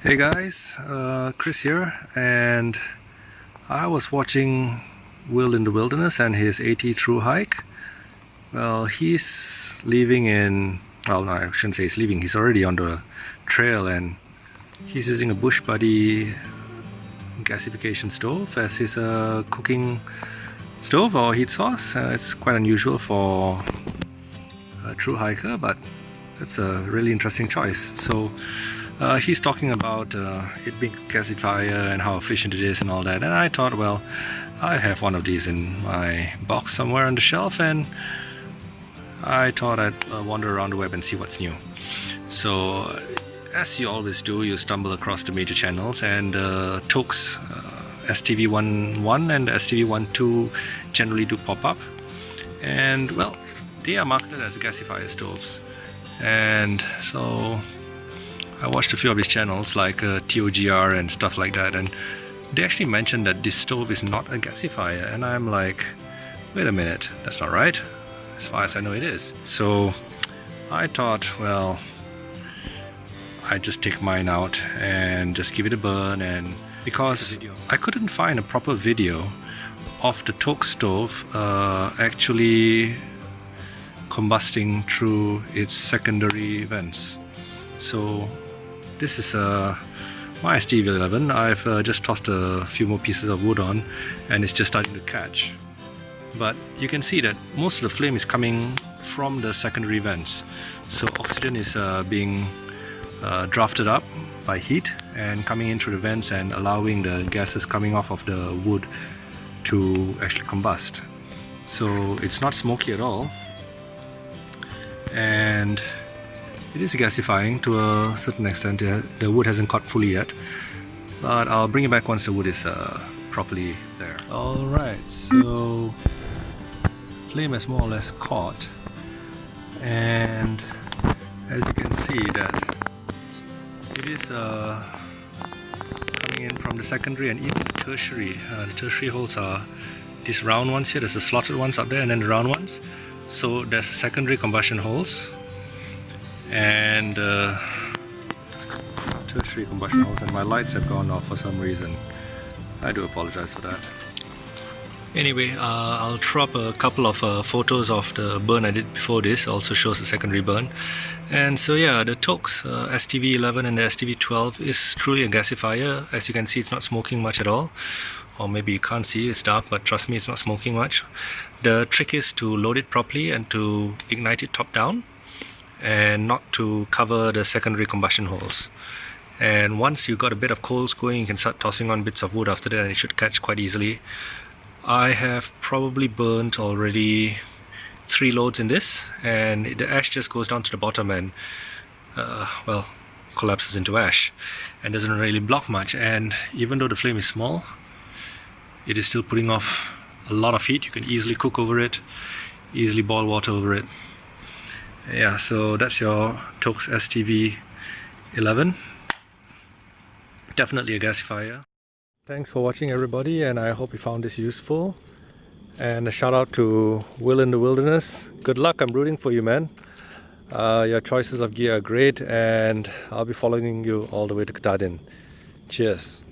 Hey guys, Chris here, and I was watching Will in the Wilderness and his AT through hike. Well, he's leaving in, well, no, I shouldn't say he's leaving, he's already on the trail, and he's using a Bush Buddy gasification stove as his cooking stove or heat source. It's quite unusual for a true hiker, but it's a really interesting choice. So he's talking about it being a gasifier and how efficient it is and all that, and I thought, well, I have one of these in my box somewhere on the shelf, and I thought I'd wander around the web and see what's new. So as you always do, you stumble across the major channels, and Toaks STV-12 and STV-12 generally do pop up, and well, they are marketed as gasifier stoves. And so I watched a few of his channels like TOGR and stuff like that, and they actually mentioned that this stove is not a gasifier, and I'm like, wait a minute, that's not right. As far as I know, it is. So I thought, well, I'd just take mine out and just give it a burn, and because I couldn't find a proper video of the Toaks stove actually combusting through its secondary vents. So this is my STV-12. I've just tossed a few more pieces of wood on, and it's just starting to catch. But you can see that most of the flame is coming from the secondary vents. So oxygen is being drafted up by heat and coming in through the vents and allowing the gases coming off of the wood to actually combust. So it's not smoky at all, and it is gasifying to a certain extent. The wood hasn't caught fully yet, but I'll bring it back once the wood is properly there. Alright, so flame has more or less caught, and as you can see that it is coming in from the secondary and even the tertiary. The tertiary holes are these round ones here. There's the slotted ones up there and then the round ones. So there's secondary combustion holes and tertiary combustion holes, and my lights have gone off for some reason. I do apologize for that. Anyway, I'll throw up a couple of photos of the burn I did before this. Also shows the secondary burn. And so yeah, the Toaks STV-11 and the STV-12 is truly a gasifier. As you can see, it's not smoking much at all. Or maybe you can't see, it's dark, but trust me, it's not smoking much. The trick is to load it properly and to ignite it top down, and not to cover the secondary combustion holes. And once you've got a bit of coals going, you can start tossing on bits of wood after that, and it should catch quite easily. I have probably burnt already 3 loads in this, and the ash just goes down to the bottom and well, collapses into ash and doesn't really block much. And even though the flame is small, it is still putting off a lot of heat. You can easily cook over it, easily boil water over it. Yeah, so that's your Toaks STV-11. Definitely a gasifier. Thanks for watching, everybody, and I hope you found this useful. And a shout out to Will in the Wilderness. Good luck, I'm rooting for you, man. Your choices of gear are great, and I'll be following you all the way to Katahdin. Cheers.